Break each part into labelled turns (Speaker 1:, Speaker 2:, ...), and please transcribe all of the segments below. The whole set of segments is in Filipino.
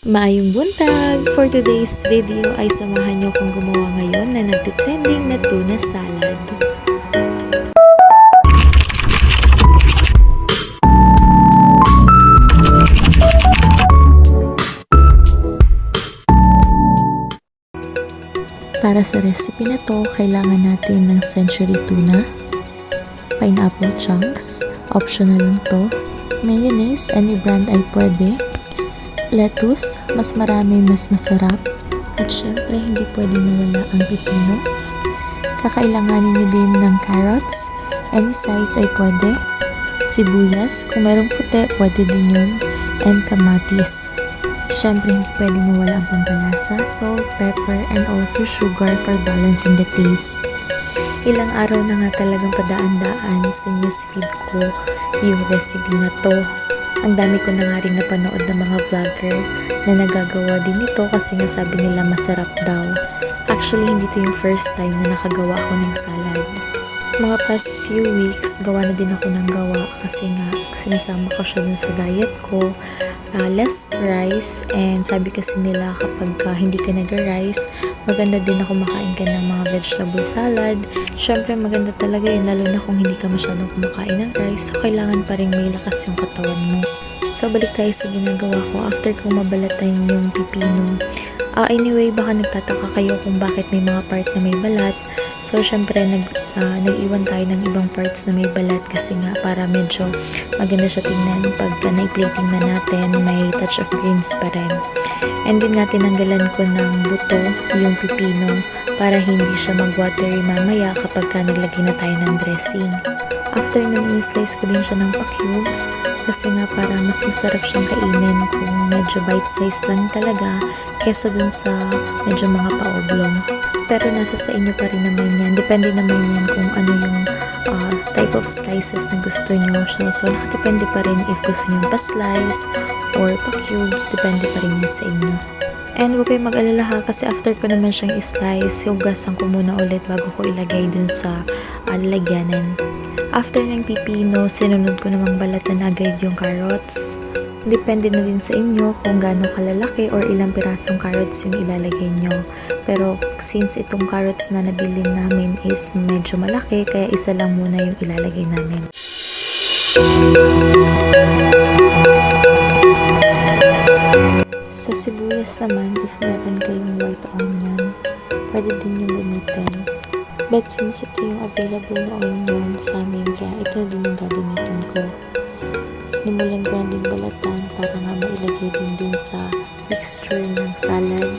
Speaker 1: Maayong buntag! For today's video ay samahan niyo akong gumawa ngayon na nagtitrending na tuna salad. Para sa recipe na to, kailangan natin ng century tuna, pineapple chunks, optional lang to, mayonnaise, any brand ay pwede, lettuce, mas marami mas masarap. At syempre, hindi pwedeng mawala ang pipino. Kakailanganin nyo din ng carrots, any size ay pwede. Sibuyas, kung merong puti, pwede din yun. And kamatis. Syempre, hindi pwedeng mawala ang pampalasa, salt, pepper, and also sugar for balancing the taste. Ilang araw na nga talagang padaan-daan sa newsfeed ko yung recipe na to. Ang dami ko na nga rin napanood ng mga vlogger na nagagawa din ito kasi nga sabi nila masarap daw. Actually, hindi to yung first time na nakagawa ako ng salad. Mga past few weeks, gawa na din ako ng gawa kasi nga sinasama ko siya dun sa diet ko. Less rice, and sabi kasi nila kapag hindi ka nag-rice, maganda din ako makain ka ng mga vegetable salad. Syempre maganda talaga yun, lalo na kung hindi ka masyadong kumakain ng rice, so kailangan pa rin may lakas yung katawan mo. So balik tayo sa ginagawa ko after kong mabalatan yung pipino. Anyway, baka nagtataka kayo kung bakit may mga part na may balat. So, syempre, nag-iwan tayo ng ibang parts na may balat kasi nga para medyo maganda siya tingnan. Pagka na-plating na natin, may touch of greens pa rin. And din nga, tinanggalan ko ng buto yung pipino para hindi siya mag-watery mamaya kapag naglagay na tayo ng dressing. After nun, in-slice ko din siya ng pa-cubes kasi nga para mas masarap siyang kainin kung medyo bite-size lang talaga kesa dun sa medyo mga pa-oblong. Pero nasa sa inyo pa rin naman yan. Depende naman yan kung ano yung type of slices na gusto nyo. So nakadepende pa rin if gusto nyo pa-slice or pa-cubes. Depende pa rin yan sa inyo. And huwag kayong mag-alala ha kasi after ko naman siyang i-slice, hugasan ko muna ulit bago ko ilagay dun sa lalagyanan. After ng pipino, sinunod ko namang balatan agad yung carrots. Depende na din sa inyo kung gaano kalalaki or ilang pirasong carrots yung ilalagay nyo. Pero since itong carrots na nabili namin is medyo malaki, kaya isa lang muna yung ilalagay namin. Sa sibuyas naman, if meron kayong white onion, pwede din yung gamitin. But since ito yung available na onion sa amin, kaya ito din yung gagamitin ko. Sinimulan ko na din balatan para nga mailagay din dun sa mixture ng salad.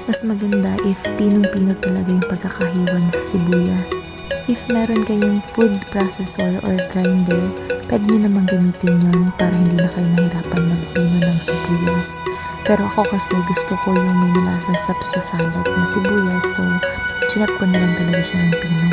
Speaker 1: Mas maganda if pinong-pino talaga yung pagkakahiwa sa sibuyas. If meron kayong food processor or grinder, pwede nyo naman gamitin yun para hindi na kayo mahirapan magpino ng sibuyas. Pero ako kasi gusto ko yung may nilasap sa salad na sibuyas, so chinap ko na lang talaga siya ng pino.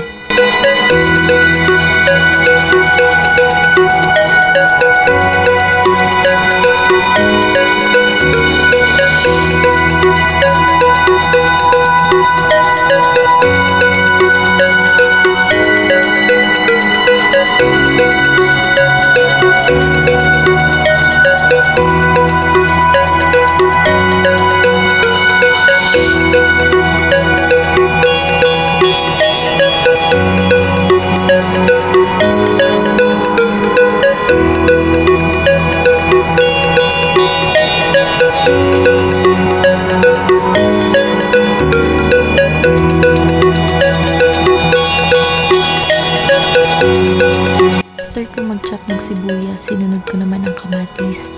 Speaker 1: After ko mag-chop ng sibuyas, sinunod ko naman ang kamatis.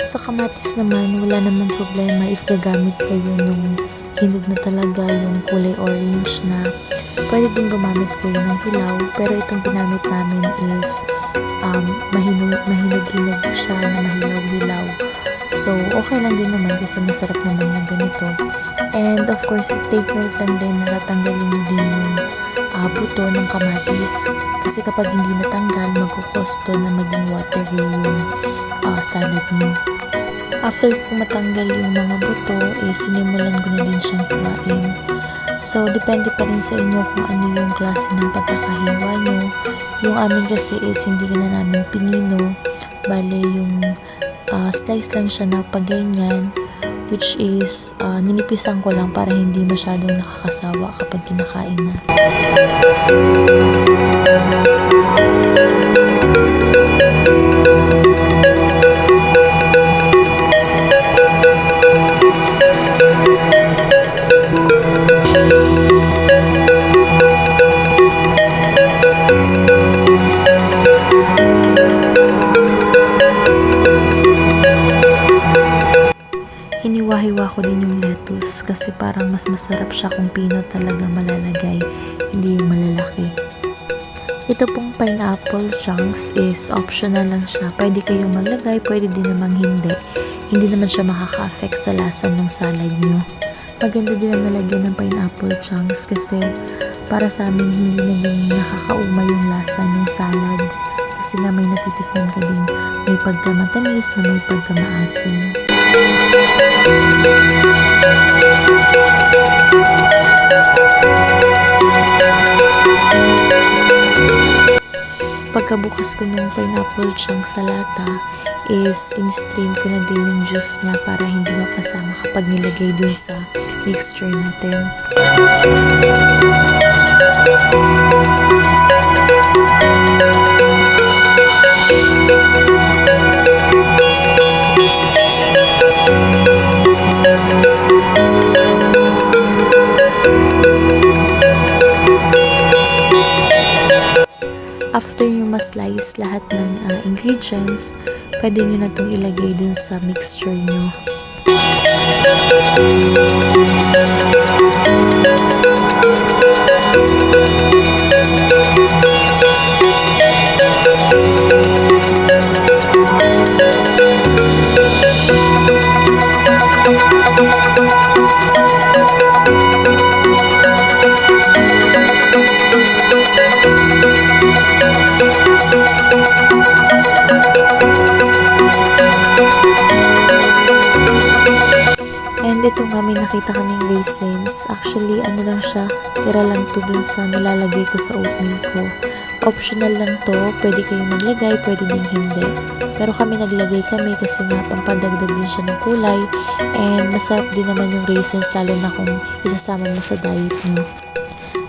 Speaker 1: Sa kamatis naman, wala namang problema if gagamit kayo nung hinog na talaga yung kulay orange na pwede din gumamit kayo ng hilaw, pero itong ginamit namin is mahinog-hinog siya na mahilaw-hilaw. So, okay lang din naman kasi masarap naman yung ganito. And of course, take note lang din na tatanggalin nyo din yung buto ng kamatis kasi kapag hindi natanggal, magkukosto na maging watery yung salad nyo. After kung matanggal yung mga buto, sinimulan ko na din siyang hiwain. So, depende pa rin sa inyo kung ano yung klase ng pagkakahiwa nyo. Yung amin kasi is hindi na namin pinino. Bale, yung slice lang siya na pag ganyan. which is ninipisan ko lang para hindi masyadong nakakasawa kapag kinakain na. Hiniwa-hiwa ko din yung lettuce kasi parang mas masarap siya kung pino talaga malalagay, hindi yung malalaki. Ito pong pineapple chunks is optional lang siya. Pwede kayong maglagay, pwede din namang hindi. Hindi naman siya makaka-affect sa lasa ng salad nyo. Maganda din ang nalagyan ng pineapple chunks kasi para sa amin hindi naging nakakauma yung lasa ng salad. Kasi nga may natitikman ka din, may pagka-matamis na may pagka-maasim. Pagkabukas ko ng pineapple chunks sa lata is in-strain ko na din yung juice niya para hindi mapasama kapag nilagay dun sa mixture natin. After nyo ma-slice lahat ng ingredients, pwede nyo na itong ilagay dun sa mixture nyo. And ito nga, may nakita kaming raisins. Actually, ano lang siya, tira lang to dun sa nilalagay ko sa oatmeal ko. Optional lang to, pwede kayong maglagay, pwede din hindi. Pero kami naglagay kami kasi nga pampadagdag din siya ng kulay. And masarap din naman yung raisins, lalo na kung isasama mo sa diet nyo.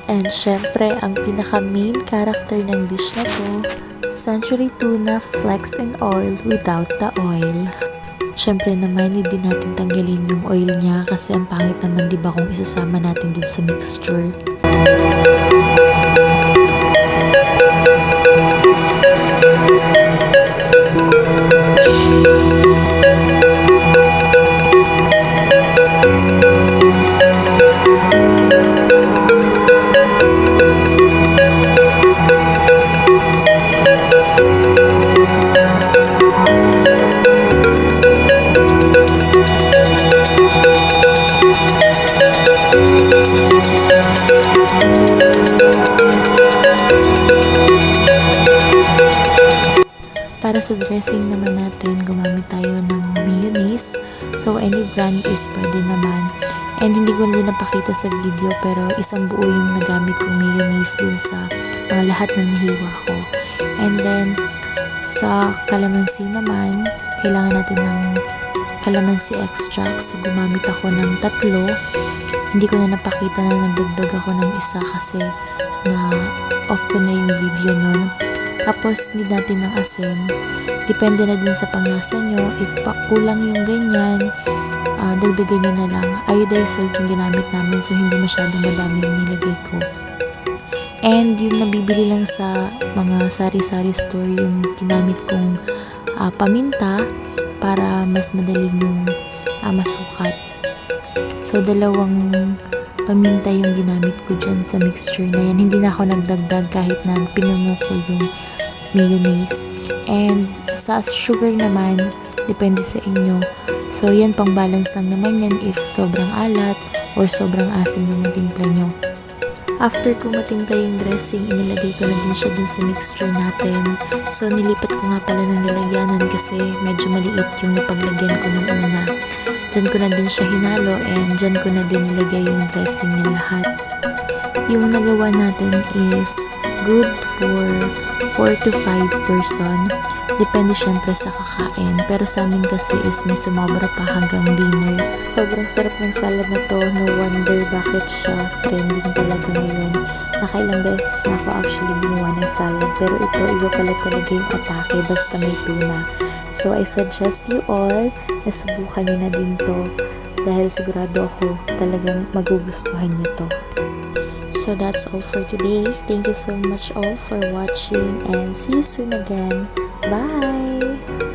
Speaker 1: And syempre, ang pinaka-main character ng dish na to, Century Tuna Flex in Oil without the oil. Syempre naman, hindi natin tanggalin yung oil niya kasi ang pangit naman, di ba, kung isasama natin dun sa mixture. Para sa dressing naman natin, gumamit tayo ng mayonnaise. So, any brand is pwede naman. And hindi ko na din napakita sa video, pero isang buo yung nagamit kong mayonnaise dun sa mga lahat ng nahiwa ko. And then, sa calamansi naman, kailangan natin ng calamansi extract. So, gumamit ako ng 3. Hindi ko na napakita na nagdagdag ako ng isa kasi na off ko na yung video nun. Tapos, need natin ng asin. Depende na din sa panglasa nyo. If kulang yung ganyan, dagdagan nyo na lang. Iodized salt yung ginamit namin, so hindi masyadong madami yung nilagay ko. And yung nabibili lang sa mga sari-sari store, yung ginamit kong paminta para mas madaling yung masukat. So, 2 paminta yung ginamit ko dyan sa mixture na yan. Hindi na ako nagdagdag kahit na pinuno ko yung mayonnaise. And sa sugar naman, depende sa inyo. So, yan, pang balance lang naman yan if sobrang alat or sobrang asim yung matimpla nyo. After ko matimpla yung dressing, inilagay ko na din siya dun sa mixture natin. So, nilipat ko nga pala ng lalagyanan kasi medyo maliit yung napaglagyan ko nung una. Diyan ko na din siya hinalo and diyan ko na din nilagay yung dressing niya lahat. Yung nagawa natin is good for 4 to 5 person. Depende syempre sa kakain. Pero sa amin kasi is may sumobra pa hanggang dinner. So sobrang sarap ng salad na to. No wonder bakit siya trending talaga ngayon. Nakailang beses na ako actually gumawa ng salad. Pero ito, iba pala talaga yung atake basta may tuna. So, I suggest you all na subukan nyo na din to. Dahil sigurado ako talagang magugustuhan nyo to. So, that's all for today. Thank you so much all for watching and see you soon again. Bye!